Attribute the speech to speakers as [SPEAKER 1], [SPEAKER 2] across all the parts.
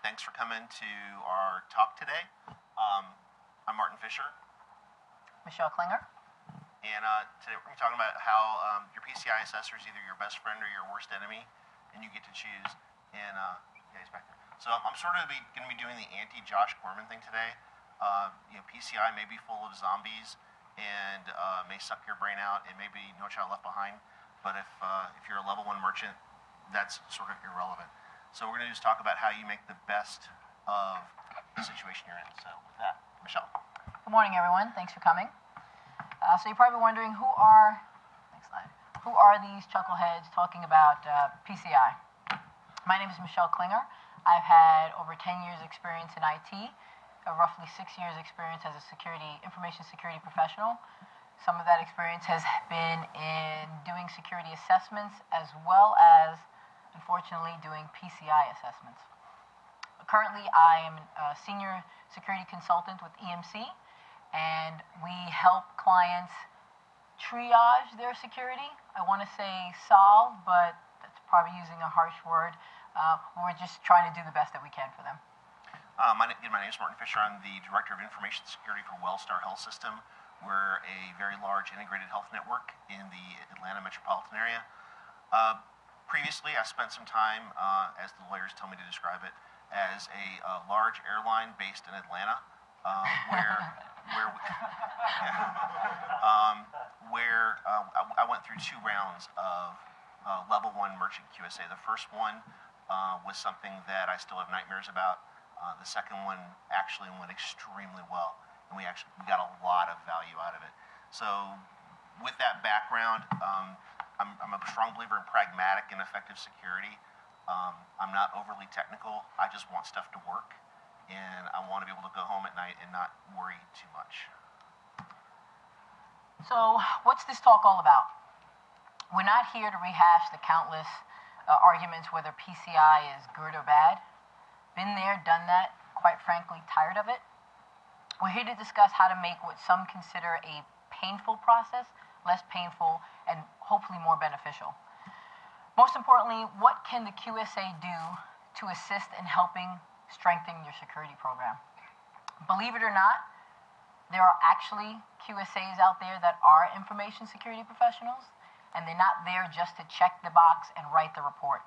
[SPEAKER 1] Thanks for coming to our talk today. I'm Martin Fisher.
[SPEAKER 2] Michelle Klinger.
[SPEAKER 1] And today we're going to be talking about how your PCI assessor is either your best friend or your worst enemy, and you get to choose. And yeah, he's back there. So I'm sort of going to be doing the anti-Josh Corman thing today. PCI may be full of zombies and may suck your brain out, and maybe No Child Left Behind. But if you're a level 1 merchant, that's sort of irrelevant. So we're going to just talk about how you make the best of the situation you're in. So with that, Michelle.
[SPEAKER 2] Good morning, everyone. Thanks for coming. So you're probably wondering next slide, who are these chuckleheads talking about PCI? My name is Michelle Klinger. I've had over 10 years experience in IT, roughly 6 years experience as a information security professional. Some of that experience has been in doing security assessments as well as, unfortunately, doing PCI assessments. Currently, I am a senior security consultant with EMC, and we help clients triage their security. I want to say solve, but that's probably using a harsh word. We're just trying to do the best that we can for them.
[SPEAKER 1] My name is Martin Fisher. I'm the Director of Information Security for WellStar Health System. We're a very large integrated health network in the Atlanta metropolitan area. Previously, I spent some time, as the lawyers tell me to describe it, as a large airline based in Atlanta, I went through 2 rounds of level 1 merchant QSA. The first one was something that I still have nightmares about. The second one actually went extremely well, and we got a lot of value out of it. So with that background, I'm a strong believer in pragmatic and effective security. I'm not overly technical. I just want stuff to work, and I want to be able to go home at night and not worry too much.
[SPEAKER 2] So what's this talk all about? We're not here to rehash the countless arguments whether PCI is good or bad. Been there, done that, quite frankly, tired of it. We're here to discuss how to make what some consider a painful process less painful and hopefully more beneficial. Most importantly, what can the QSA do to assist in helping strengthen your security program? Believe it or not, there are actually QSAs out there that are information security professionals, and they're not there just to check the box and write the report.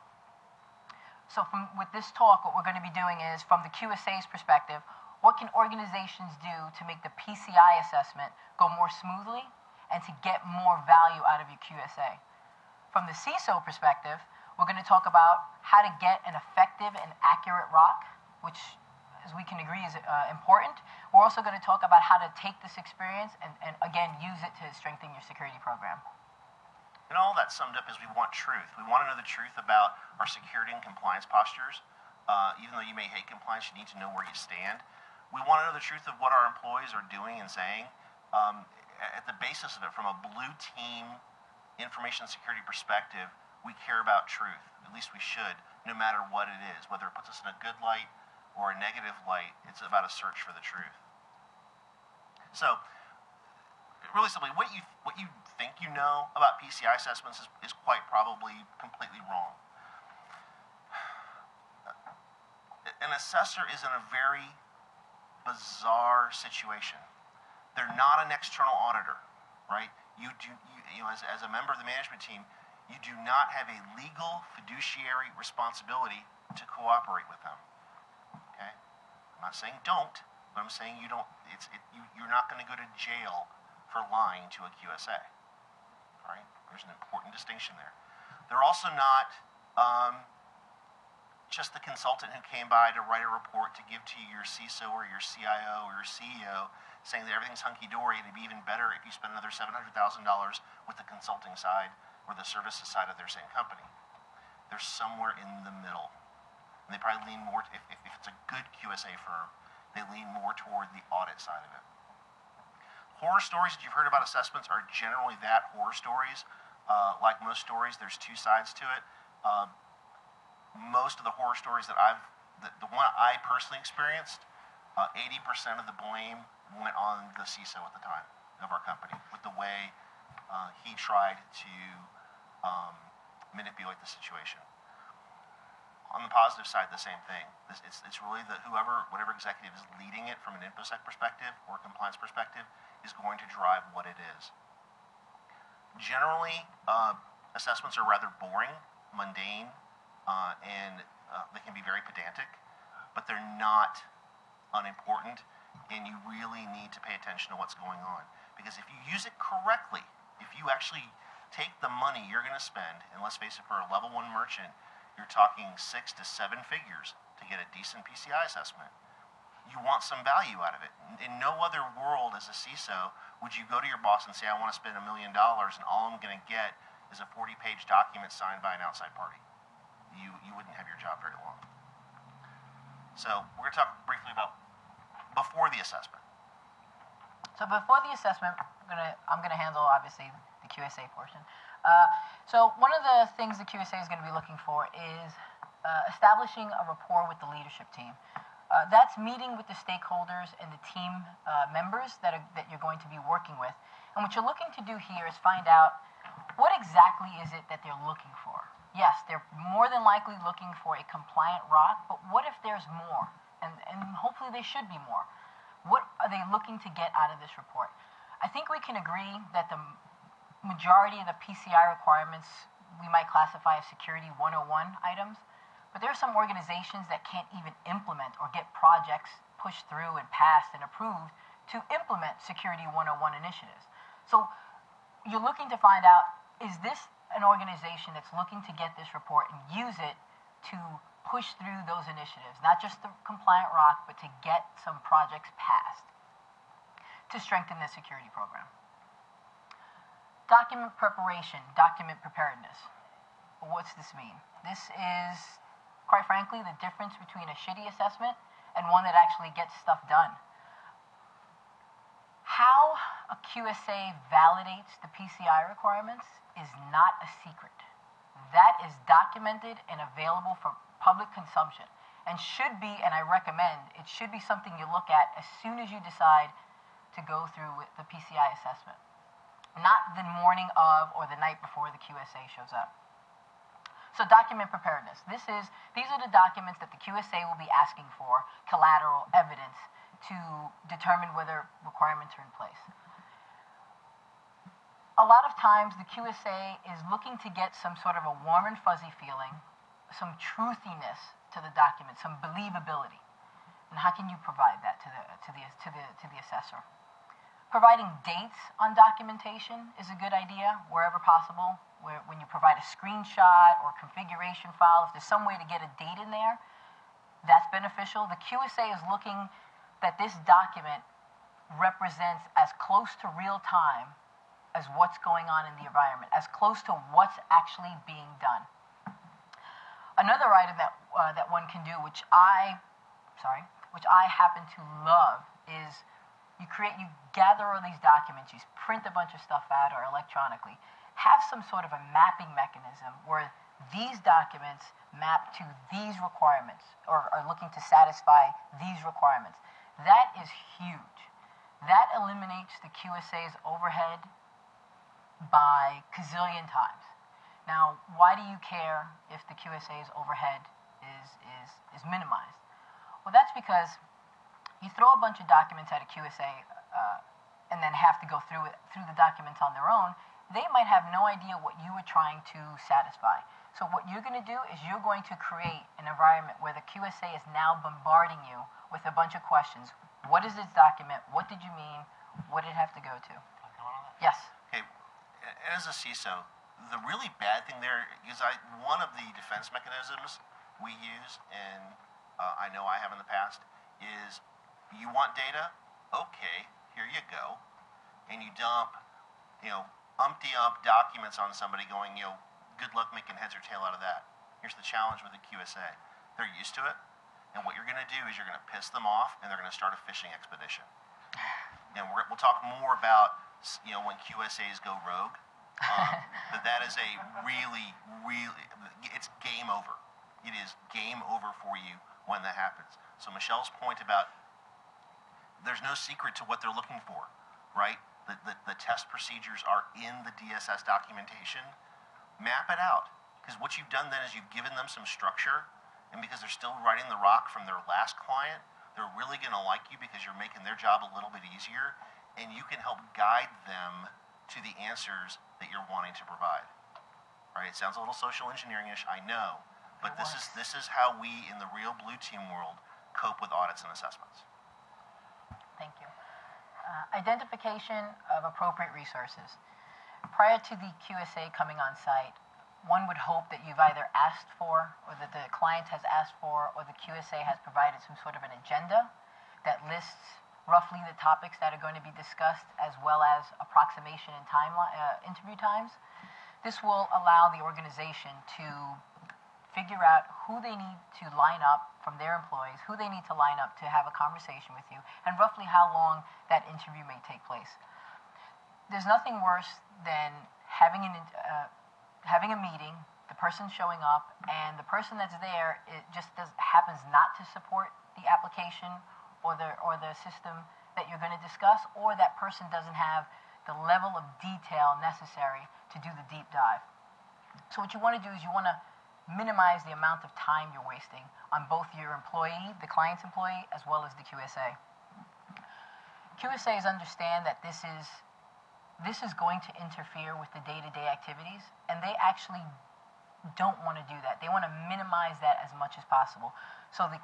[SPEAKER 2] So with this talk, what we're going to be doing is, from the QSA's perspective, what can organizations do to make the PCI assessment go more smoothly and to get more value out of your QSA? From the CISO perspective, we're going to talk about how to get an effective and accurate ROC, which, as we can agree, is important. We're also going to talk about how to take this experience and again, use it to strengthen your security program.
[SPEAKER 1] And all that summed up is we want truth. We want to know the truth about our security and compliance postures. Even though you may hate compliance, you need to know where you stand. We want to know the truth of what our employees are doing and saying. At the basis of it, from a blue team information security perspective, we care about truth. At least we should, no matter what it is. Whether it puts us in a good light or a negative light, it's about a search for the truth. So, really simply, what you think you know about PCI assessments is quite probably completely wrong. An assessor is in a very bizarre situation. They're not an external auditor, right? As a member of the management team, you do not have a legal fiduciary responsibility to cooperate with them. Okay? I'm not saying don't, but I'm saying you're not going to go to jail for lying to a QSA. All right? There's an important distinction there. They're also not just the consultant who came by to write a report to give to your CISO or your CIO or your CEO saying that everything's hunky-dory and it'd be even better if you spent another $700,000 with the consulting side or the services side of their same company. They're somewhere in the middle. And they probably lean more, if it's a good QSA firm, they lean more toward the audit side of it. Horror stories that you've heard about assessments are generally that, horror stories. Like most stories, there's 2 sides to it. Most of the horror stories that the one I personally experienced, 80% of the blame went on the CISO at the time of our company with the way he tried to manipulate the situation. On the positive side, the same thing. It's really whatever executive is leading it from an InfoSec perspective or compliance perspective is going to drive what it is. Generally, assessments are rather boring, mundane, and they can be very pedantic, but they're not unimportant, and you really need to pay attention to what's going on. Because if you use it correctly, if you actually take the money you're going to spend, and let's face it, for a level 1 merchant, you're talking 6 to 7 figures to get a decent PCI assessment. You want some value out of it. In no other world as a CISO would you go to your boss and say, I want to spend $1 million and all I'm going to get is a 40-page document signed by an outside party. You wouldn't have your job very long. So we're going to talk briefly about before the assessment.
[SPEAKER 2] So before the assessment, I'm gonna handle obviously the QSA portion. So one of the things the QSA is going to be looking for is establishing a rapport with the leadership team. That's meeting with the stakeholders and the team members that you're going to be working with. And what you're looking to do here is find out what exactly is it that they're looking for. Yes, they're more than likely looking for a compliant ROC, but what if there's more? And hopefully there should be more. What are they looking to get out of this report? I think we can agree that the majority of the PCI requirements we might classify as Security 101 items, but there are some organizations that can't even implement or get projects pushed through and passed and approved to implement Security 101 initiatives. So you're looking to find out, is this an organization that's looking to get this report and use it to push through those initiatives, not just the compliant ROC, but to get some projects passed to strengthen the security program. Document preparation, document preparedness. What's this mean? This is, quite frankly, the difference between a shitty assessment and one that actually gets stuff done. How a QSA validates the PCI requirements is not a secret. That is documented and available for public consumption and should be, and I recommend, it should be something you look at as soon as you decide to go through with the PCI assessment. Not the morning of or the night before the QSA shows up. So document preparedness. These are the documents that the QSA will be asking for, collateral evidence, to determine whether requirements are in place. A lot of times the QSA is looking to get some sort of a warm and fuzzy feeling, some truthiness to the document, some believability. And how can you provide that to the assessor? Providing dates on documentation is a good idea wherever possible. When you provide a screenshot or configuration file, if there's some way to get a date in there, that's beneficial. The QSA is looking that this document represents as close to real time as what's going on in the environment, as close to what's actually being done. Another item that one can do, which I happen to love, is you gather all these documents, you print a bunch of stuff out or electronically, have some sort of a mapping mechanism where these documents map to these requirements or are looking to satisfy these requirements. That is huge. That eliminates the QSA's overhead by gazillion times. Now, why do you care if the QSA's overhead is minimized? Well, that's because you throw a bunch of documents at a QSA and then have to go through the documents on their own. They might have no idea what you were trying to satisfy. So what you're going to do is you're going to create an environment where the QSA is now bombarding you with a bunch of questions. What is this document? What did you mean? What did it have to go to? Yes.
[SPEAKER 1] Okay. As a CISO, the really bad thing there is one of the defense mechanisms we use, and I know I have in the past, is you want data? Okay, here you go. And you dump, umpty-ump documents on somebody going, good luck making heads or tail out of that. Here's the challenge with the QSA. They're used to it, and what you're going to do is you're going to piss them off, and they're going to start a fishing expedition. And we'll talk more about, when QSAs go rogue, that is a really, it's game over. It is game over for you when that happens. So Michelle's point about there's no secret to what they're looking for, right? The test procedures are in the DSS documentation. Map it out. Because what you've done then is you've given them some structure, and because they're still riding the rock from their last client, they're really going to like you because you're making their job a little bit easier, and you can help guide them to the answers that you're wanting to provide. Right? It sounds a little social engineering-ish, I know, but this is how we in the real blue team world cope with audits and assessments.
[SPEAKER 2] Thank you. Identification of appropriate resources. Prior to the QSA coming on site, one would hope that you've either asked for, or that the client has asked for, or the QSA has provided some sort of an agenda that lists roughly the topics that are going to be discussed, as well as approximation and interview times. This will allow the organization to figure out who they need to line up from their employees, who they need to line up to have a conversation with you, and roughly how long that interview may take place. There's nothing worse than having a meeting, the person showing up, and the person that's there happens not to support the application or the system that you're going to discuss, or that person doesn't have the level of detail necessary to do the deep dive. So what you want to do is you want to minimize the amount of time you're wasting on both your employee, the client's employee, as well as the QSA. QSAs understand that this is going to interfere with the day-to-day activities, and they actually don't want to do that. They want to minimize that as much as possible. So the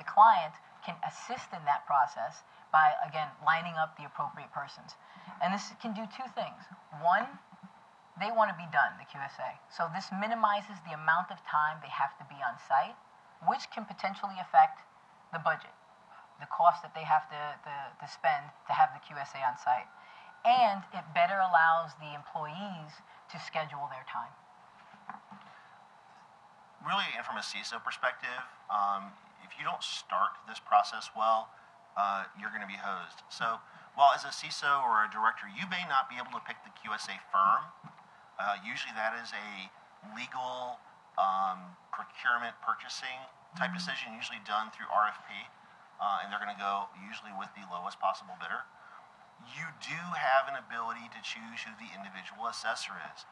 [SPEAKER 2] client can assist in that process by, again, lining up the appropriate persons. And this can do two things. One, they want to be done, the QSA. So this minimizes the amount of time they have to be on site, which can potentially affect the budget, the cost that they have to spend to have the QSA on site. And it better allows the employees to schedule their time.
[SPEAKER 1] Really, and from a CISO perspective, if you don't start this process well, you're going to be hosed. So while as a CISO or a director, you may not be able to pick the QSA firm, usually that is a legal procurement purchasing type decision, usually done through RFP, and they're going to go usually with the lowest possible bidder. You do have an ability to choose who the individual assessor is.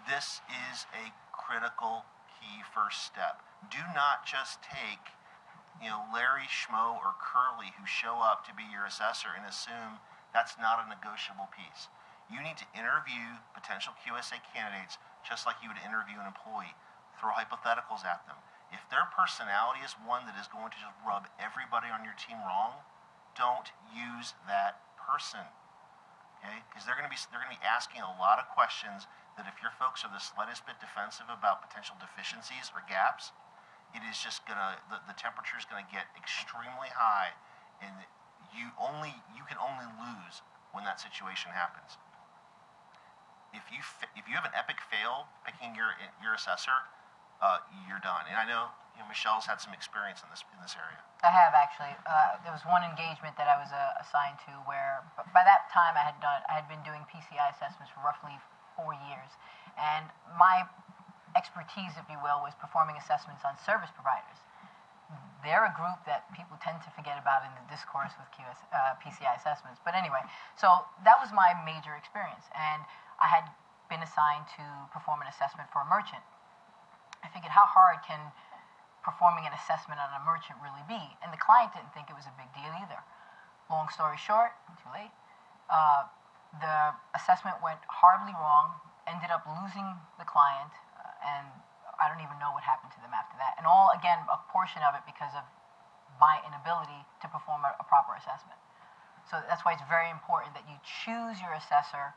[SPEAKER 1] This is a critical key first step. Do not just take, Larry, Schmo, or Curly who show up to be your assessor and assume that's not a negotiable piece. You need to interview potential QSA candidates just like you would interview an employee. Throw hypotheticals at them. If their personality is one that is going to just rub everybody on your team wrong, don't use that person, okay? Because they're going to be asking a lot of questions that if your folks are the slightest bit defensive about potential deficiencies or gaps, it is just the temperature is going to get extremely high, and you can only lose when that situation happens. If you have an epic fail picking your assessor, you're done. And I know Michelle's had some experience in this area.
[SPEAKER 2] I have actually. There was one engagement that I was assigned to where, by that time, I had been doing PCI assessments for roughly 4 years, and my expertise, if you will, was performing assessments on service providers. They're a group that people tend to forget about in the discourse with PCI assessments. But anyway, so that was my major experience, and I had been assigned to perform an assessment for a merchant. I figured, how hard can performing an assessment on a merchant really be? And the client didn't think it was a big deal either. Long story short, too late, the assessment went horribly wrong, ended up losing the client, and I don't even know what happened to them after that. And all, again, a portion of it because of my inability to perform a proper assessment. So that's why it's very important that you choose your assessor.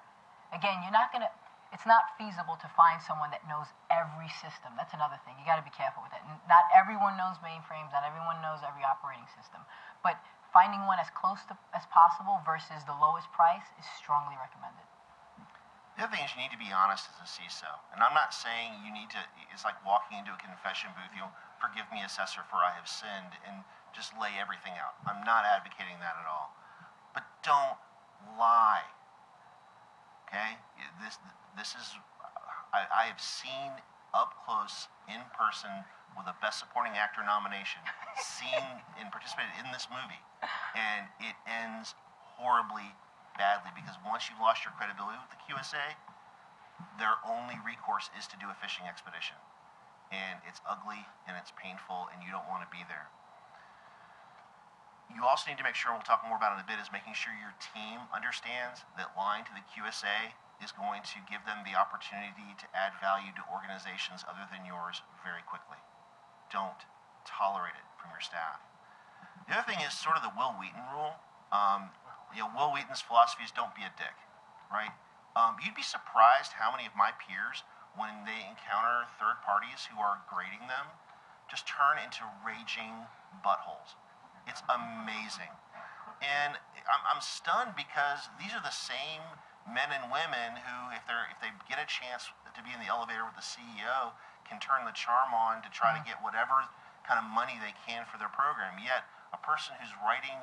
[SPEAKER 2] Again, it's not feasible to find someone that knows every system. That's another thing. You got to be careful with that. Not everyone knows mainframes. Not everyone knows every operating system. But finding one as close as possible versus the lowest price is strongly recommended.
[SPEAKER 1] The other thing is you need to be honest as a CISO. And I'm not saying it's like walking into a confession booth, forgive me, assessor, for I have sinned, and just lay everything out. I'm not advocating that at all. But don't lie. Okay? I have seen up close, in person, with a Best Supporting Actor nomination, seen and participated in this movie, and it ends horribly badly because once you've lost your credibility with the QSA, their only recourse is to do a fishing expedition. and it's ugly, and it's painful, and you don't want to be there. You also need to make sure, and we'll talk more about it in a bit, is making sure your team understands that lying to the QSA is going to give them the opportunity to add value to organizations other than yours very quickly. Don't tolerate it from your staff. The other thing is sort of the Will Wheaton rule. Will Wheaton's philosophy is don't be a dick, right? You'd be surprised how many of my peers, when they encounter third parties who are grading them, just turn into raging buttholes. It's amazing. And I'm stunned because these are the same men and women who, if they get a chance to be in the elevator with the CEO, can turn the charm on to try to get whatever kind of money they can for their program. Yet a person who's writing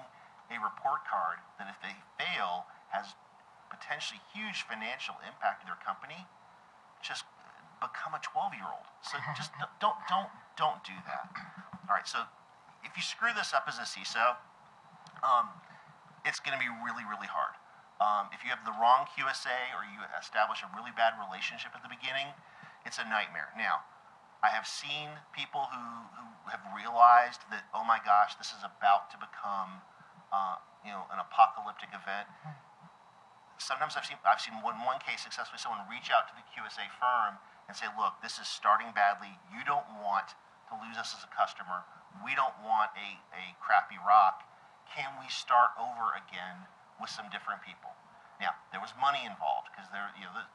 [SPEAKER 1] a report card that if they fail has potentially huge financial impact to their company, just become a 12-year-old. So just don't do that. All right, so if you screw this up as a CISO, it's going to be really, really hard. If you have the wrong QSA or you establish a really bad relationship at the beginning, it's a nightmare. Now, I have seen people who have realized that, oh my gosh, this is about to become an apocalyptic event. Sometimes I've seen one case successfully someone reach out to the QSA firm and say, look, this is starting badly. You don't want to lose us as a customer. We don't want a crappy rock. Can we start over again with some different people? Now, there was money involved because the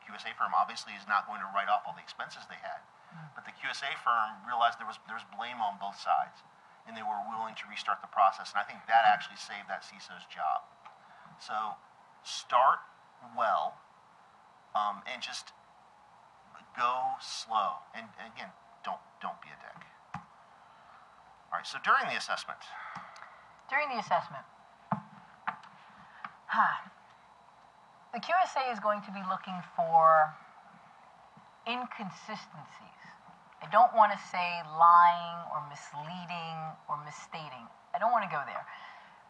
[SPEAKER 1] QSA firm obviously is not going to write off all the expenses they had. But the QSA firm realized there was blame on both sides, and they were willing to restart the process. And I think that actually saved that CISO's job. So start well, and just go slow. And again, don't be a dick. All right, so during the assessment.
[SPEAKER 2] The QSA is going to be looking for inconsistencies. I don't want to say lying or misleading or misstating. I don't want to go there.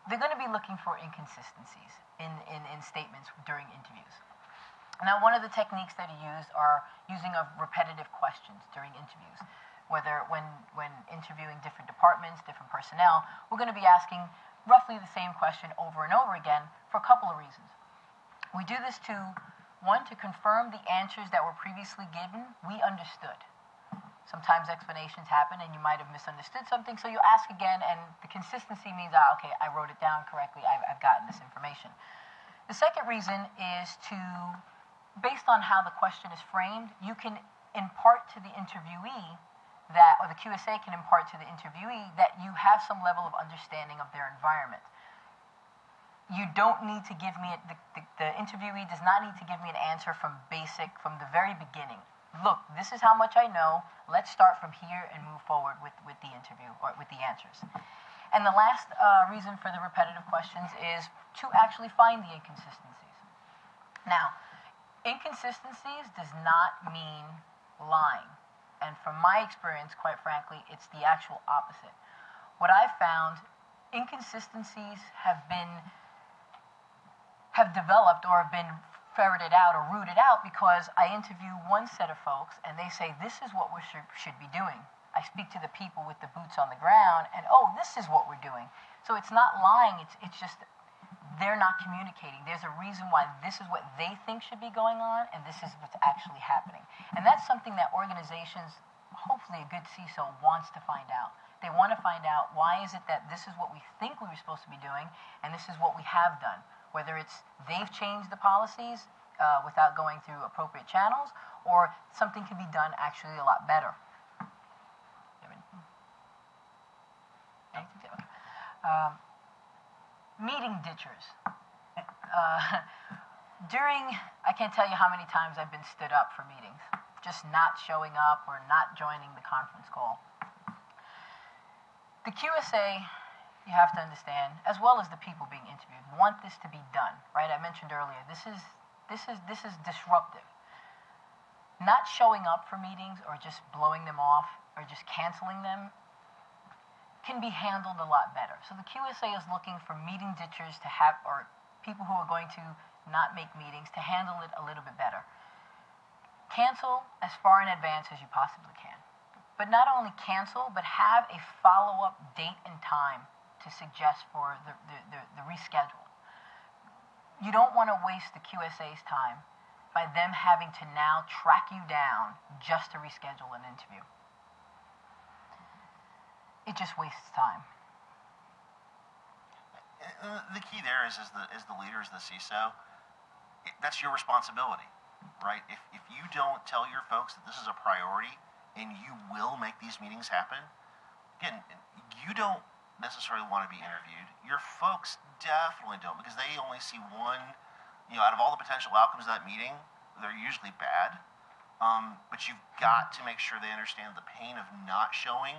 [SPEAKER 2] They're going to be looking for inconsistencies in statements during interviews. Now, one of the techniques that he used are using of repetitive questions during interviews. Whether when interviewing different departments, different personnel, we're going to be asking roughly the same question over and over again for a couple of reasons. We do this to confirm the answers that were previously given, we understood. Sometimes explanations happen and you might have misunderstood something, so you ask again, and the consistency means, okay, I wrote it down correctly, I've gotten this information. The second reason is based on how the question is framed, you can impart to the interviewee or the QSA can impart to the interviewee that you have some level of understanding of their environment. You don't need to give me, the interviewee does not need to give me an answer from the very beginning. Look, this is how much I know. Let's start from here and move forward with the interview or with the answers. And the last reason for the repetitive questions is to actually find the inconsistencies. Now, inconsistencies does not mean lying. And from my experience, quite frankly, it's the actual opposite. What I've found, inconsistencies have developed or have been ferreted out or rooted out because I interview one set of folks and they say, this is what we should be doing. I speak to the people with the boots on the ground and, this is what we're doing. So it's not lying, it's just they're not communicating. There's a reason why this is what they think should be going on and this is what's actually happening. And that's something that organizations, hopefully a good CISO, wants to find out. They want to find out why is it that this is what we think we were supposed to be doing and this is what we have done. Whether it's they've changed the policies without going through appropriate channels, or something can be done actually a lot better. Meeting ditchers. I can't tell you how many times I've been stood up for meetings, just not showing up or not joining the conference call. The QSA, you have to understand, as well as the people being interviewed, want this to be done, right? I mentioned earlier, this is disruptive. Not showing up for meetings or just blowing them off or just canceling them can be handled a lot better. So the QSA is looking for meeting ditchers to have, or people who are going to not make meetings, to handle it a little bit better. Cancel as far in advance as you possibly can. but not only cancel, but have a follow-up date and time to suggest for the reschedule. You don't want to waste the QSA's time by them having to now track you down just to reschedule an interview. It just wastes time.
[SPEAKER 1] The key there is the leader, as the CISO, that's your responsibility, right? If you don't tell your folks that this is a priority and you will make these meetings happen, again, you don't necessarily want to be interviewed. Your folks definitely don't, because they only see one, out of all the potential outcomes of that meeting, they're usually bad. But you've got to make sure they understand the pain of not showing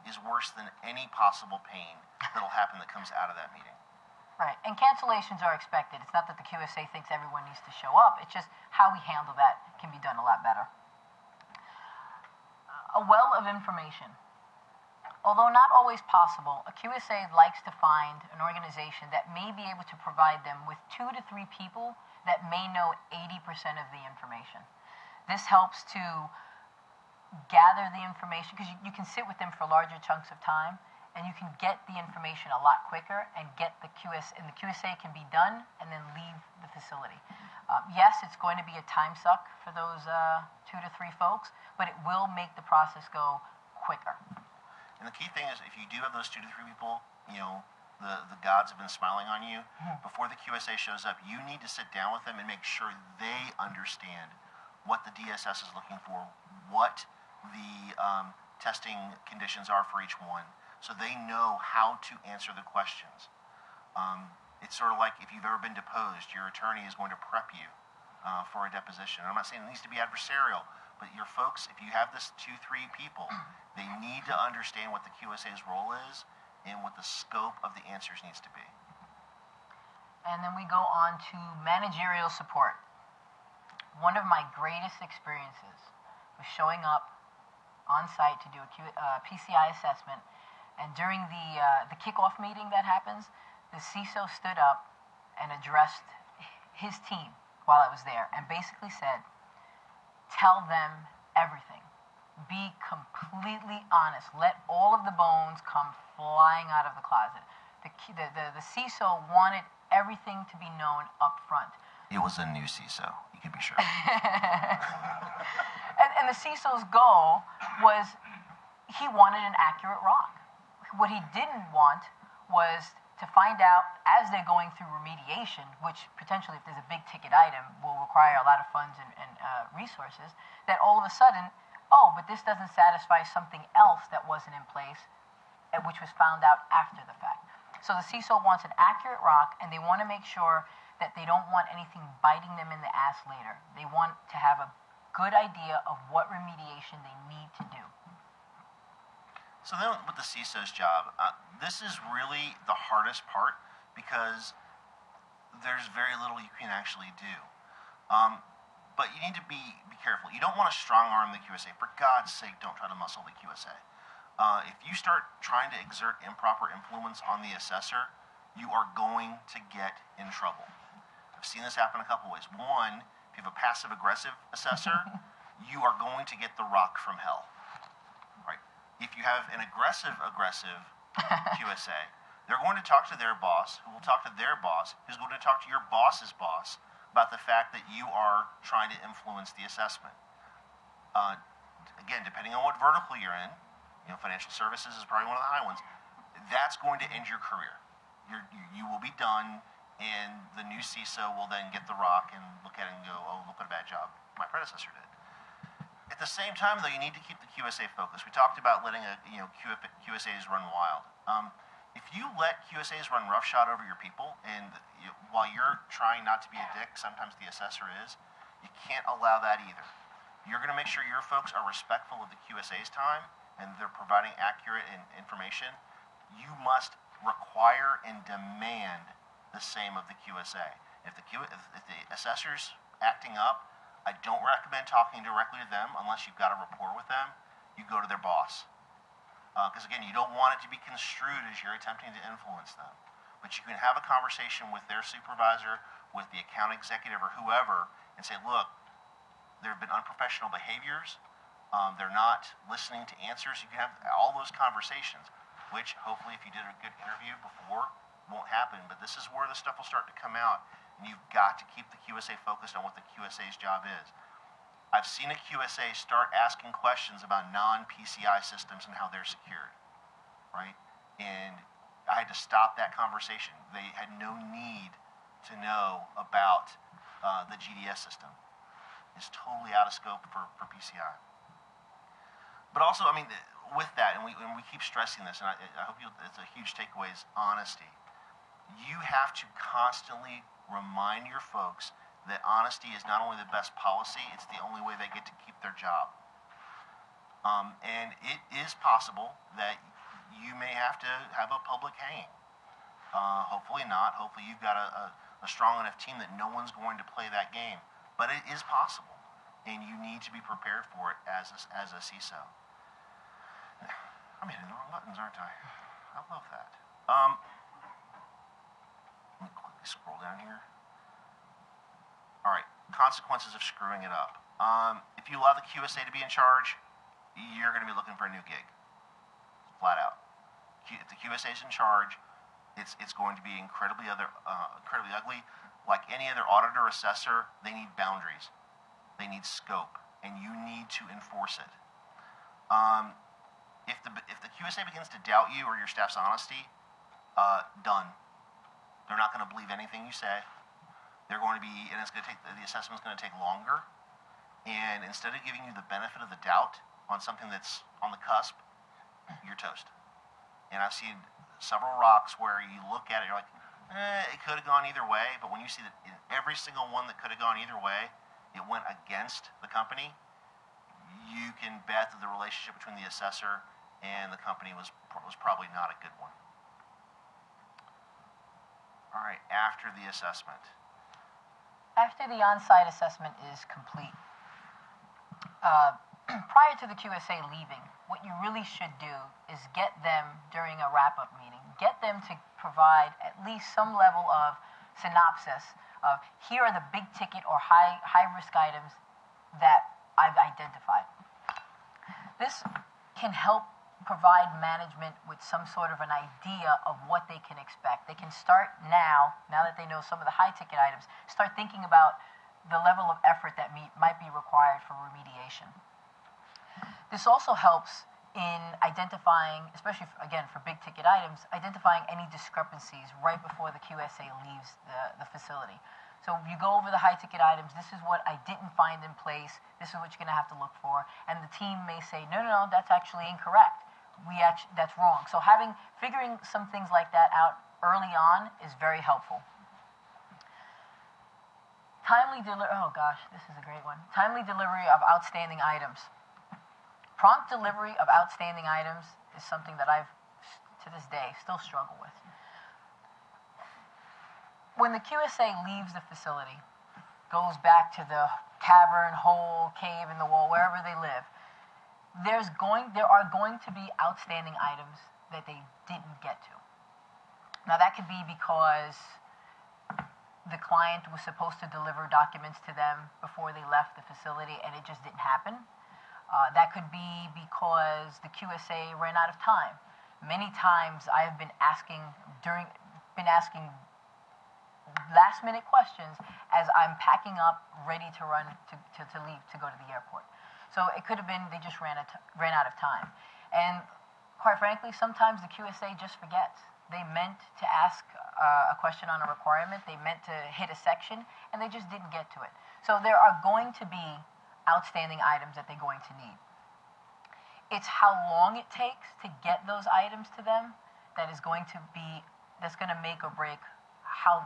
[SPEAKER 1] is worse than any possible pain that'll happen that comes out of that meeting.
[SPEAKER 2] Right, and cancellations are expected. It's not that the QSA thinks everyone needs to show up. It's just how we handle that can be done a lot better. A well of information. Although not always possible, a QSA likes to find an organization that may be able to provide them with 2 to 3 people that may know 80% of the information. This helps to gather the information, because you can sit with them for larger chunks of time, and you can get the information a lot quicker and get the QSA can be done and then leave the facility. Yes, it's going to be a time suck for those 2 to 3 folks, but it will make the process go quicker.
[SPEAKER 1] And the key thing is, if you do have those 2 to 3 people, the gods have been smiling on you. Before the QSA shows up, you need to sit down with them and make sure they understand what the DSS is looking for, what the testing conditions are for each one, so they know how to answer the questions. It's sort of like if you've ever been deposed, your attorney is going to prep you for a deposition. And I'm not saying it needs to be adversarial, but your folks, if you have this 2, 3 people, they need to understand what the QSA's role is and what the scope of the answers needs to be.
[SPEAKER 2] And then we go on to managerial support. One of my greatest experiences was showing up on site to do a PCI assessment, and during the kickoff meeting that happens, the CISO stood up and addressed his team while I was there and basically said, tell them everything. Be completely honest. Let all of the bones come flying out of the closet. The CISO wanted everything to be known up front.
[SPEAKER 1] It was a new CISO, you can be sure.
[SPEAKER 2] and the CISO's goal was, he wanted an accurate rock. What he didn't want was to find out, as they're going through remediation, which potentially, if there's a big ticket item, will require a lot of funds and resources, that all of a sudden, oh, but this doesn't satisfy something else that wasn't in place, which was found out after the fact. So the CISO wants an accurate rock, and they want to make sure that they don't want anything biting them in the ass later. They want to have a good idea of what remediation they need to do.
[SPEAKER 1] So then with the CISO's job, this is really the hardest part, because there's very little you can actually do. But you need to be careful. You don't want to strong arm the QSA. For God's sake, don't try to muscle the QSA. If you start trying to exert improper influence on the assessor, you are going to get in trouble. I've seen this happen a couple ways. One, if you have a passive-aggressive assessor, you are going to get the rock from hell. Right? If you have an aggressive QSA, they're going to talk to their boss, who will talk to their boss, who's going to talk to your boss's boss about the fact that you are trying to influence the assessment. Again, depending on what vertical you're in, financial services is probably one of the high ones, that's going to end your career. You will be done, and the new CISO will then get the rock and look at it and go, oh, look what a bad job my predecessor did. At the same time, though, you need to keep the QSA focused. We talked about letting QSAs run wild. If you let QSAs run roughshod over your people, and while you're trying not to be a dick, sometimes the assessor is, you can't allow that either. You're going to make sure your folks are respectful of the QSA's time and they're providing accurate information. You must require and demand the same of the QSA. If the assessor's acting up, I don't recommend talking directly to them unless you've got a rapport with them. You go to their boss. Because again, you don't want it to be construed as you're attempting to influence them. But you can have a conversation with their supervisor, with the account executive or whoever, and say, look, there have been unprofessional behaviors. They're not listening to answers. You can have all those conversations, which hopefully if you did a good interview before, won't happen. But this is where the stuff will start to come out, and you've got to keep the QSA focused on what the QSA's job is. I've seen a QSA start asking questions about non-PCI systems and how they're secured, right? And I had to stop that conversation. They had no need to know about the GDS system. It's totally out of scope for PCI. But also, I mean, with that, and we keep stressing this, and I hope it's a huge takeaway, is honesty. You have to constantly remind your folks that honesty is not only the best policy, it's the only way they get to keep their job. And it is possible that you may have to have a public hanging. Hopefully not. Hopefully you've got a strong enough team that no one's going to play that game. But it is possible, and you need to be prepared for it as a CISO. I'm hitting the wrong buttons, aren't I? I love that. Let me quickly scroll down here. All right, consequences of screwing it up. If you allow the QSA to be in charge, you're going to be looking for a new gig, flat out. If the QSA is in charge, it's going to be incredibly ugly. Like any other auditor or assessor, they need boundaries, they need scope, and you need to enforce it. If the QSA begins to doubt you or your staff's honesty, done. They're not going to believe anything you say. They're going to be, and it's going to take, the assessment's going to take longer. And instead of giving you the benefit of the doubt on something that's on the cusp, you're toast. And I've seen several rocks where you look at it, you're like, it could have gone either way. But when you see that in every single one that could have gone either way, it went against the company, you can bet that the relationship between the assessor and the company was probably not a good one. All right, after the assessment.
[SPEAKER 2] After the on-site assessment is complete, prior to the QSA leaving, what you really should do is get them during a wrap-up meeting, get them to provide at least some level of synopsis of here are the big ticket or high-risk items that I've identified. This can help provide management with some sort of an idea of what they can expect. They can start now that they know some of the high-ticket items, start thinking about the level of effort that might be required for remediation. This also helps in identifying, especially, again, for big-ticket items, identifying any discrepancies right before the QSA leaves the facility. So you go over the high-ticket items, this is what I didn't find in place, this is what you're going to have to look for, and the team may say, no, that's actually incorrect. That's wrong. So figuring some things like that out early on is very helpful. Oh gosh, this is a great one. Timely delivery of outstanding items. Prompt delivery of outstanding items is something that I've, to this day, still struggle with. When the QSA leaves the facility, goes back to the cavern, hole, cave in the wall, wherever they live, there are going to be outstanding items that they didn't get to. Now that could be because the client was supposed to deliver documents to them before they left the facility and it just didn't happen. That could be because the QSA ran out of time. Many times I have been asking last-minute questions as I'm packing up, ready to run to leave to go to the airport. So it could have been they just ran out of time. And quite frankly, sometimes the QSA just forgets. They meant to ask a question on a requirement, they meant to hit a section, and they just didn't get to it. So there are going to be outstanding items that they're going to need. It's how long it takes to get those items to them that's going to make or break how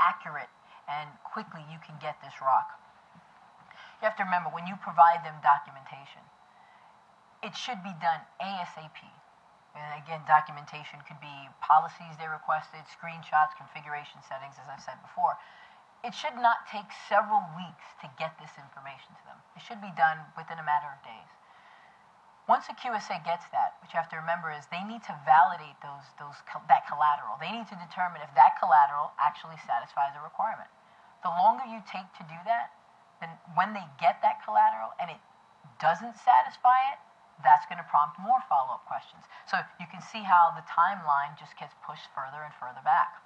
[SPEAKER 2] accurate and quickly you can get this rock. You have to remember, when you provide them documentation, it should be done ASAP. And again, documentation could be policies they requested, screenshots, configuration settings, as I've said before. It should not take several weeks to get this information to them. It should be done within a matter of days. Once a QSA gets that, what you have to remember is they need to validate that collateral. They need to determine if that collateral actually satisfies a requirement. The longer you take to do that, then when they get that collateral and it doesn't satisfy it, that's going to prompt more follow-up questions. So you can see how the timeline just gets pushed further and further back.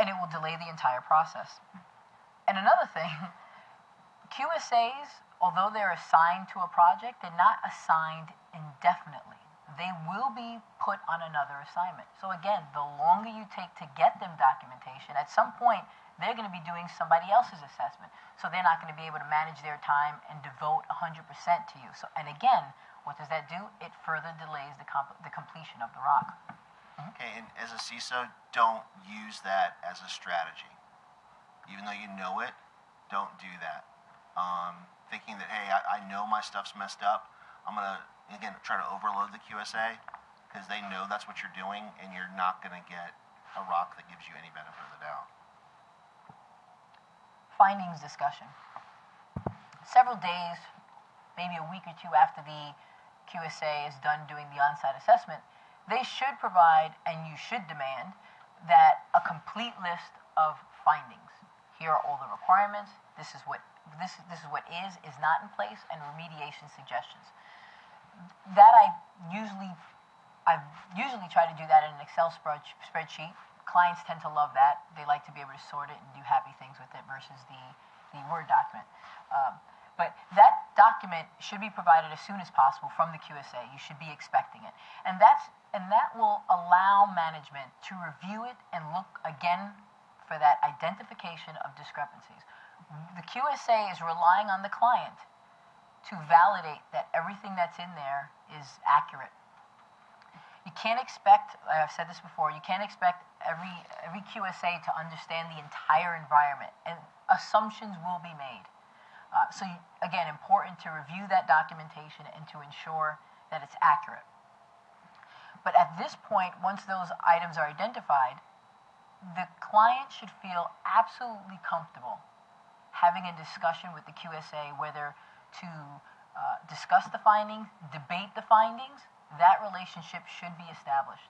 [SPEAKER 2] And it will delay the entire process. And another thing, QSAs, although they're assigned to a project, they're not assigned indefinitely. They will be put on another assignment. So again, the longer you take to get them documentation, at some point, they're going to be doing somebody else's assessment. So they're not going to be able to manage their time and devote 100% to you. So, and again, what does that do? It further delays the completion of the rock.
[SPEAKER 1] Okay, and as a CISO, don't use that as a strategy. Even though you know it, don't do that. Thinking that, hey, I know my stuff's messed up. I'm going to, again, try to overload the QSA because they know that's what you're doing, and you're not going to get a rock that gives you any benefit of the doubt.
[SPEAKER 2] Findings discussion. Several days, maybe a week or two after the QSA is done doing the on-site assessment, they should provide, and you should demand, that a complete list of findings. Here are all the requirements. This is what is not in place, and remediation suggestions. That I've usually tried to do that in an Excel spreadsheet. Clients tend to love that. They like to be able to sort it and do happy things with it versus the Word document. But that document should be provided as soon as possible from the QSA. You should be expecting it. And that will allow management to review it and look again for that identification of discrepancies. The QSA is relying on the client to validate that everything that's in there is accurate. You can't expect, I've said this before, you can't expect every QSA to understand the entire environment, and assumptions will be made. Again, important to review that documentation and to ensure that it's accurate. But at this point, once those items are identified, the client should feel absolutely comfortable having a discussion with the QSA, whether to discuss the findings, debate the findings. That relationship should be established.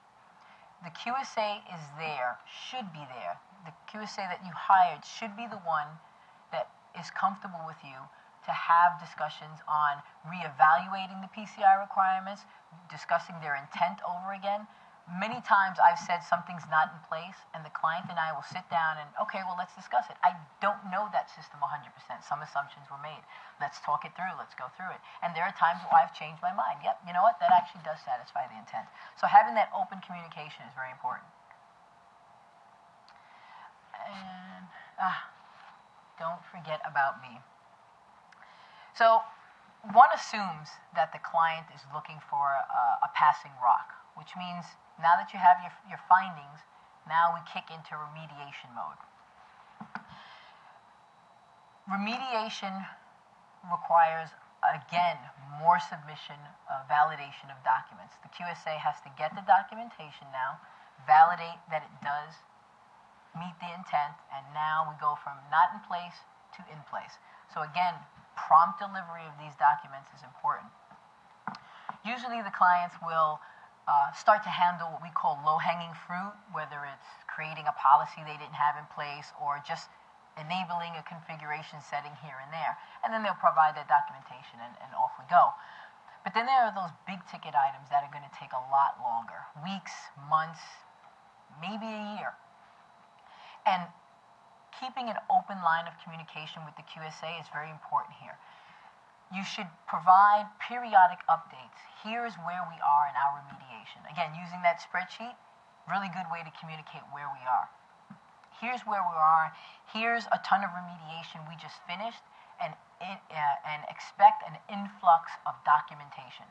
[SPEAKER 2] The QSA is there, should be there. The QSA that you hired should be the one that is comfortable with you to have discussions on reevaluating the PCI requirements, discussing their intent over again. Many times I've said something's not in place, and the client and I will sit down and, okay, well, let's discuss it. I don't know that system 100%. Some assumptions were made. Let's talk it through. Let's go through it. And there are times where I've changed my mind. Yep, you know what? That actually does satisfy the intent. So having that open communication is very important. And don't forget about me. So one assumes that the client is looking for a passing rock, which means now that you have your findings, now we kick into remediation mode. Remediation requires, again, more submission, validation of documents. The QSA has to get the documentation now, validate that it does meet the intent, and now we go from not in place to in place. So again, prompt delivery of these documents is important. Usually the clients will start to handle what we call low-hanging fruit, whether it's creating a policy they didn't have in place or just enabling a configuration setting here and there. And then they'll provide that documentation and off we go. But then there are those big-ticket items that are going to take a lot longer, weeks, months, maybe a year. And keeping an open line of communication with the QSA is very important here. You should provide periodic updates. Here's where we are in our remediation. Again, using that spreadsheet, really good way to communicate where we are. Here's where we are. Here's a ton of remediation we just finished, and expect an influx of documentation.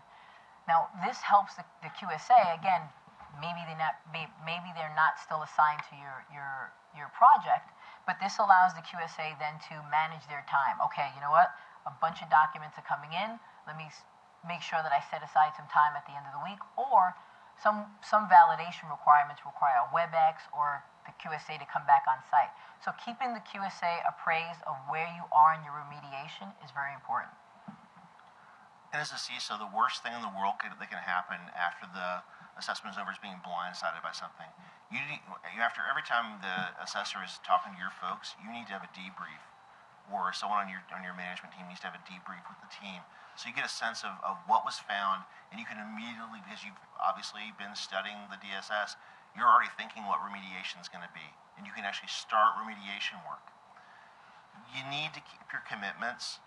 [SPEAKER 2] Now, this helps the QSA. Again, maybe they're not still assigned to your project, but this allows the QSA then to manage their time. Okay, you know what? A bunch of documents are coming in. Let me make sure that I set aside some time at the end of the week. Or some validation requirements require a WebEx or the QSA to come back on site. So keeping the QSA appraised of where you are in your remediation is very important.
[SPEAKER 1] And as a CISO, the worst thing in the world that can happen after the assessment is over is being blindsided by something. After every time the assessor is talking to your folks, you need to have a debrief or someone on your management team needs to have a debrief with the team. So you get a sense of what was found, and you can immediately, because you've obviously been studying the DSS, you're already thinking what remediation is going to be, and you can actually start remediation work. You need to keep your commitments,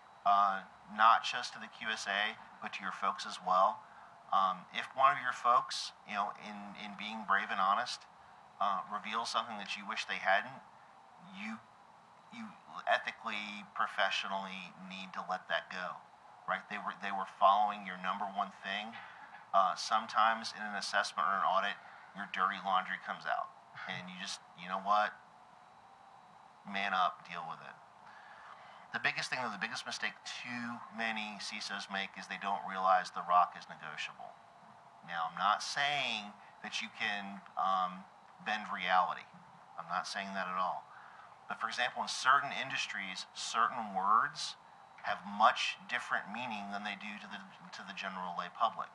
[SPEAKER 1] not just to the QSA, but to your folks as well. If one of your folks, in being brave and honest, reveals something that you wish they hadn't, you ethically, professionally need to let that go, right? They were following your number one thing. Sometimes in an assessment or an audit, your dirty laundry comes out, and you just, you know what? Man up, deal with it. The biggest thing, though, the biggest mistake too many CISOs make is they don't realize the rock is negotiable. Now, I'm not saying that you can bend reality. I'm not saying that at all. But for example, in certain industries, certain words have much different meaning than they do to the general lay public.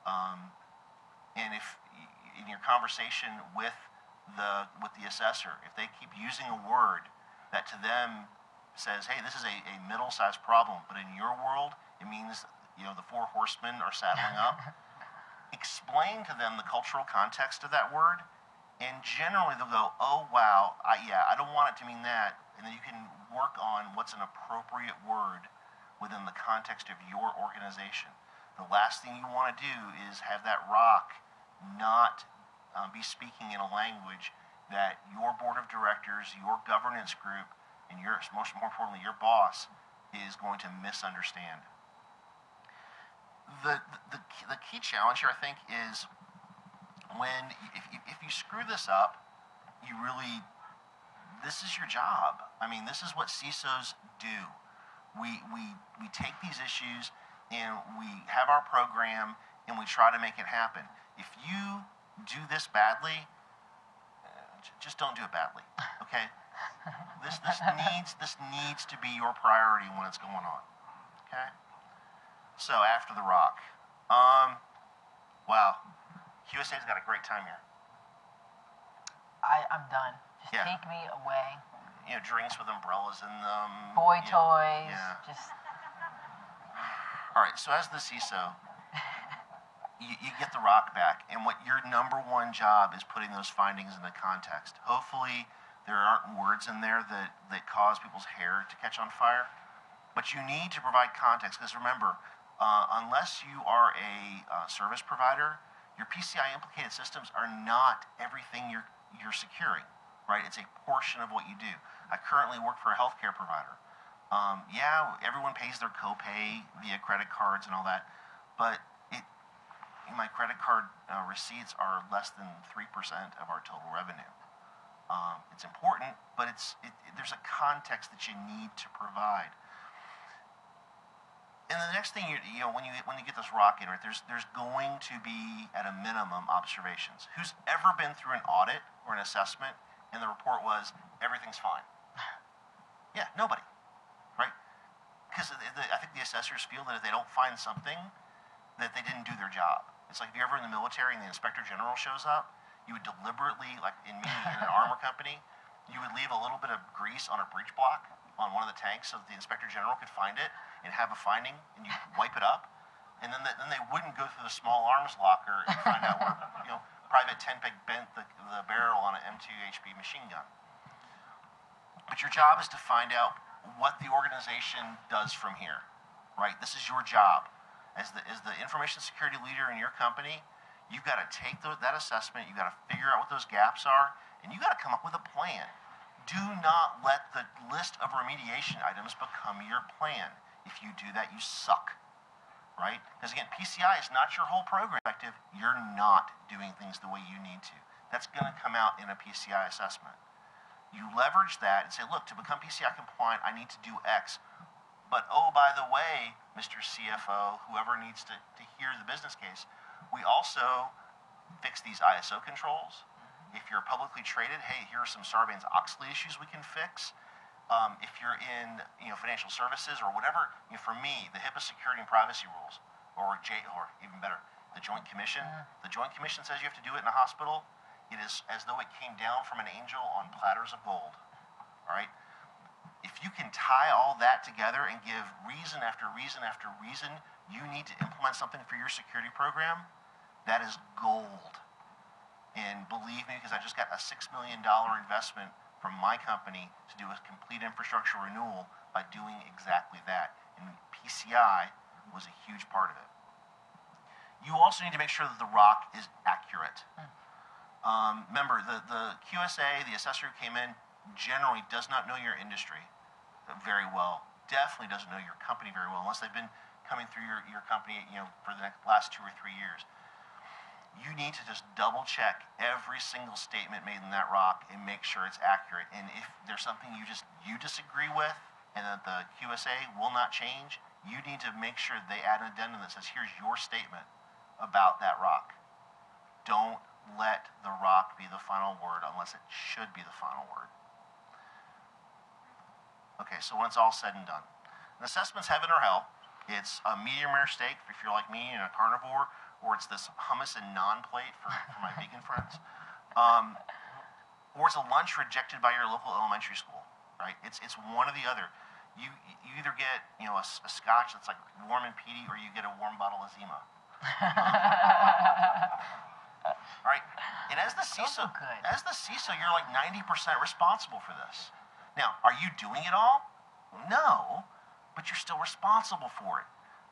[SPEAKER 1] And if in your conversation with the assessor, if they keep using a word that to them says, hey, this is a middle-sized problem, but in your world, it means, the four horsemen are saddling up, explain to them the cultural context of that word, and generally they'll go, oh, wow, I don't want it to mean that, and then you can work on what's an appropriate word within the context of your organization. The last thing you want to do is have that rock not be speaking in a language that your board of directors, your governance group, and more importantly, your boss is going to misunderstand. The key challenge here, I think, is if you screw this up, this is your job. I mean, this is what CISOs do. We take these issues and we have our program and we try to make it happen. If you do this badly, just don't do it badly, okay? This needs to be your priority when it's going on, okay? So after the rock, wow, QSA's got a great time here.
[SPEAKER 2] I'm done. Just take me away.
[SPEAKER 1] Drinks with umbrellas in them.
[SPEAKER 2] Boy toys.
[SPEAKER 1] Yeah.
[SPEAKER 2] Just.
[SPEAKER 1] All right. So as the CISO, you get the rock back, and what your number one job is putting those findings into context. Hopefully, there aren't words in there that cause people's hair to catch on fire, but you need to provide context, because remember, unless you are a service provider, your PCI implicated systems are not everything you're securing, right? It's a portion of what you do. I currently work for a healthcare provider. Everyone pays their copay via credit cards and all that, but my credit card receipts are less than 3% of our total revenue. It's important, but there's a context that you need to provide. And the next thing when you get this rock in, right, there's going to be at a minimum observations. Who's ever been through an audit or an assessment and the report was everything's fine? Yeah, nobody, right? Because I think the assessors feel that if they don't find something, that they didn't do their job. It's like if you're ever in the military and the inspector general shows up, you would deliberately, like in an armor company, you would leave a little bit of grease on a breech block on one of the tanks so that the inspector general could find it and have a finding, and you wipe it up, and then they wouldn't go through the small arms locker and find out where Private Tenpeg bent the barrel on an M2 HP machine gun. But your job is to find out what the organization does from here, right? This is your job. As the information security leader in your company, you've got to take that assessment, you've got to figure out what those gaps are, and you've got to come up with a plan. Do not let the list of remediation items become your plan. If you do that, you suck, right? Because again, PCI is not your whole program. You're not doing things the way you need to. That's going to come out in a PCI assessment. You leverage that and say, look, to become PCI compliant, I need to do X. But oh, by the way, Mr. CFO, whoever needs to hear the business case, we also fix these ISO controls. If you're publicly traded, hey, here are some Sarbanes-Oxley issues we can fix. If you're in financial services or whatever, for me, the HIPAA security and privacy rules, or even better, the Joint Commission. The Joint Commission says you have to do it in a hospital. It is as though it came down from an angel on platters of gold. All right? If you can tie all that together and give reason after reason after reason you need to implement something for your security program, that is gold. And believe me, because I just got a $6 million investment from my company to do a complete infrastructure renewal by doing exactly that. And PCI was a huge part of it. You also need to make sure that the ROC is accurate. Remember, the QSA, the assessor who came in, generally does not know your industry very well. Definitely doesn't know your company very well, unless they've been coming through your company, for the last 2 or 3 years. You need to just double check every single statement made in that ROC and make sure it's accurate. And if there's something you disagree with and that the QSA will not change, you need to make sure they add an addendum that says, here's your statement about that ROC. Don't let the ROC be the final word unless it should be the final word. Okay, so when it's all said and done. And assessment's heaven or hell. It's a medium rare steak if you're like me and a carnivore, or it's this hummus and naan plate for my vegan friends. Or it's a lunch rejected by your local elementary school, right? It's one or the other. You either get a scotch that's like warm and peaty, or you get a warm bottle of Zima. Right? And as the CISO, you're like 90% responsible for this. Now, are you doing it all? No, but you're still responsible for it.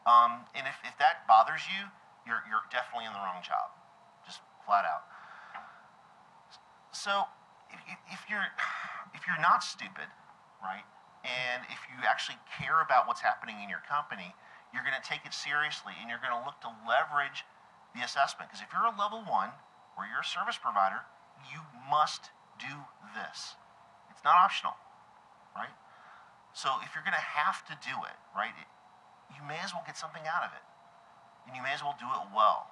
[SPEAKER 1] And if that bothers you, you're definitely in the wrong job, just flat out. So if you're not stupid, right, and if you actually care about what's happening in your company, you're going to take it seriously, and you're going to look to leverage the assessment. Because if you're a level 1 or you're a service provider, you must do this. It's not optional, right? So if you're going to have to do it, right, you may as well get something out of it. And you may as well do it well.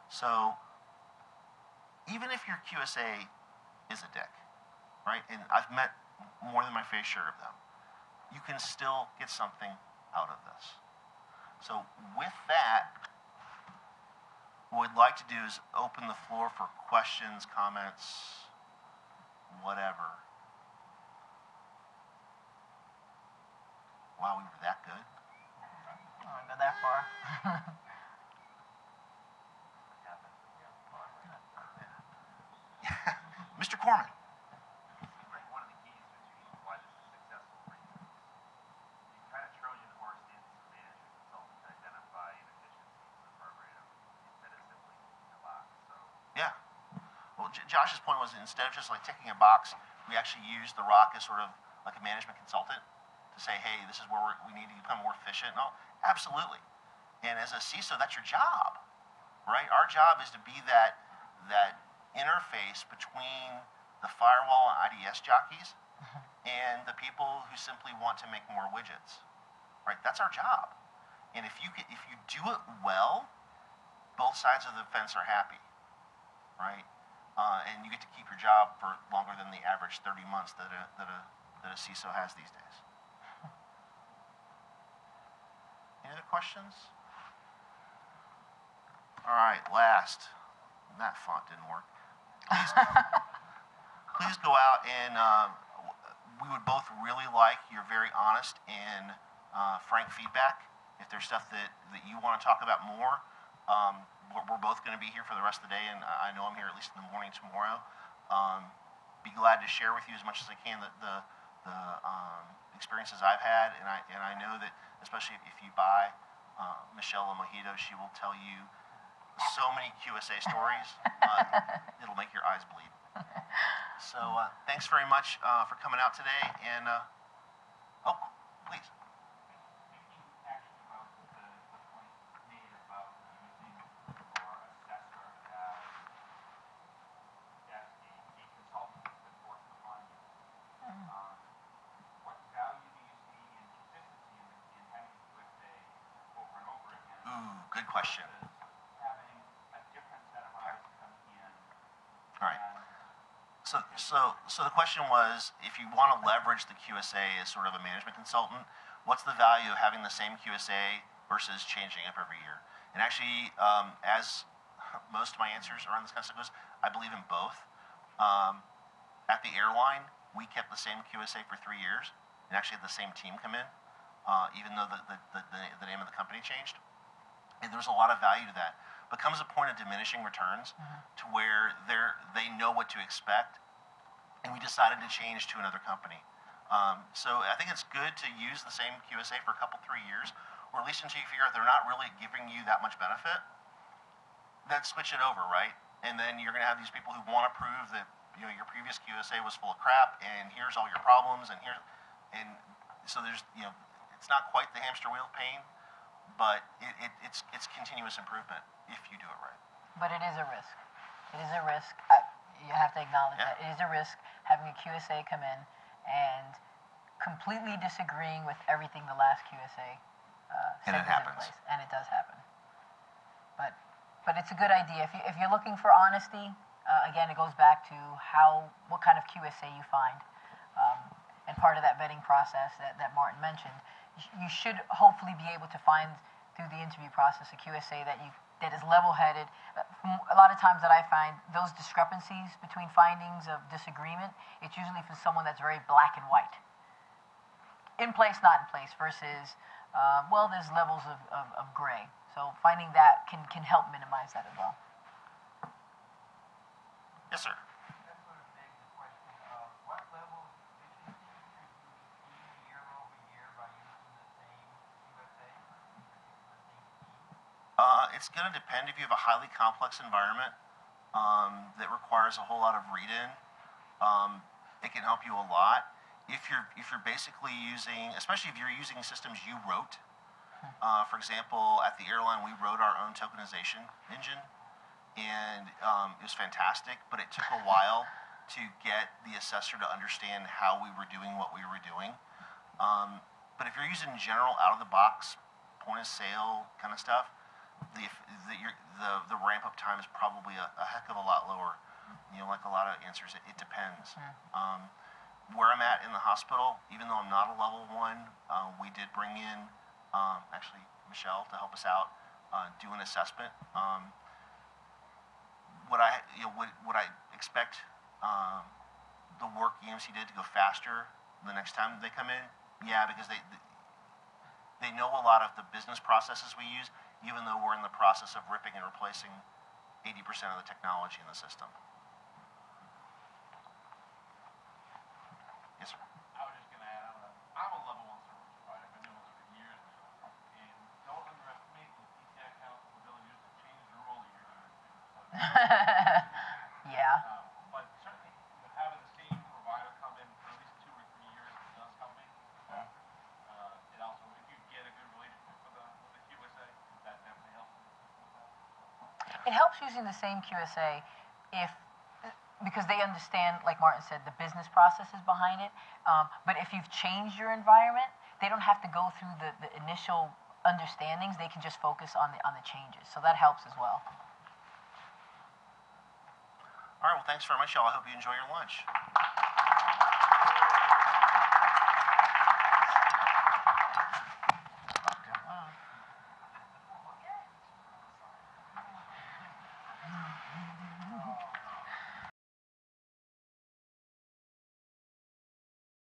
[SPEAKER 1] So even if your QSA is a dick, right, and I've met more than my fair share of them, you can still get something out of this. So with that, what we'd like to do is open the floor for questions, comments, whatever. Wow, we were that good?
[SPEAKER 2] I don't go that far.
[SPEAKER 1] Mr. Corman.
[SPEAKER 3] One of the keys to why this is successful for you. You kind of Trojan horse into the management consultant to identify inefficiencies in the program instead of simply ticking a box. So
[SPEAKER 1] Yeah. Well, Josh's point was, instead of just like ticking a box, we actually use the ROC as sort of like a management consultant to say, hey, this is where we need to become more efficient. No, absolutely. And as a CISO, that's your job, right? Our job is to be that interface between the firewall and IDS jockeys and the people who simply want to make more widgets, right? That's our job. And if you do it well, both sides of the fence are happy, right? And you get to keep your job for longer than the average 30 months that a CISO has these days. Any other questions? All right, last. That font didn't work. Please go out and we would both really like your very honest and frank feedback. If there's stuff that you want to talk about more, we're both going to be here for the rest of the day, and I know I'm here at least in the morning tomorrow. Be glad to share with you as much as I can the experiences I've had, and I know that especially if you buy Michelle a mojito, she will tell you so many QSA stories. It'll make your eyes bleed. So thanks very much for coming out today, and oh, please. Good question.
[SPEAKER 3] Having a different set of eyes come in.
[SPEAKER 1] All right. So the question was, if you want to leverage the QSA as sort of a management consultant, what's the value of having the same QSA versus changing up every year? And actually, as most of my answers around this kind of stuff goes, I believe in both. At the airline, we kept the same QSA for 3 years, and actually had the same team come in, even though the name of the company changed. And there's a lot of value to that. But comes a point of diminishing returns to where they know what to expect, and we decided to change to another company. So I think it's good to use the same QSA for a couple, 3 years, or at least until you figure out they're not really giving you that much benefit. Then switch it over, right? And then you're going to have these people who want to prove that your previous QSA was full of crap, and here's all your problems, and so there's it's not quite the hamster wheel pain, but it's continuous improvement if you do it right.
[SPEAKER 2] But it is a risk. It is a risk. You have to acknowledge that it is a risk having a QSA come in and completely disagreeing with everything the last QSA said was in place, and it does happen. But it's a good idea if you're looking for honesty. Again, it goes back to what kind of QSA you find, and part of that vetting process that Martin mentioned. You should hopefully be able to find through the interview process a QSA that is level-headed. A lot of times that I find those discrepancies between findings of disagreement, it's usually for someone that's very black and white. In place, not in place, versus, there's levels of gray. So finding that can help minimize that as well.
[SPEAKER 1] Yes, sir.
[SPEAKER 3] That sort of begs the question of what level of efficiency could you see year over year by using the same QSA, the same team?
[SPEAKER 1] It's going to depend. If you have a highly complex environment that requires a whole lot of read-in, it can help you a lot. If you're basically using, especially if you're using systems you wrote, for example, at the airline we wrote our own tokenization engine, and it was fantastic, but it took a while to get the assessor to understand how we were doing what we were doing. But if you're using general out-of-the-box point of sale kind of stuff, the ramp-up time is probably a heck of a lot lower. Like a lot of answers, it depends. Where I'm at in the hospital, even though I'm not a level 1, we did bring in actually Michelle to help us out do an assessment. Would I expect the work EMC did to go faster the next time they come in? Yeah, because they know a lot of the business processes we use, even though we're in the process of ripping and replacing 80% of the technology in the system. Yes, sir.
[SPEAKER 3] I was just going to add on. I'm a level 1 service provider. I've been doing this for years now. And don't underestimate the PCI Council's ability to change the rule that you're doing.
[SPEAKER 2] Yeah.
[SPEAKER 3] But certainly, having the same provider come in for at least 2 or 3 years does help me faster. It also, if you get a good relationship with the QSA, that definitely helps with that.
[SPEAKER 2] It helps using the same QSA because they understand, like Martin said, the business processes behind it. But if you've changed your environment, they don't have to go through the initial understandings. They can just focus on the changes. So that helps as well.
[SPEAKER 1] All right, well, thanks very much, y'all. I hope you enjoy your lunch.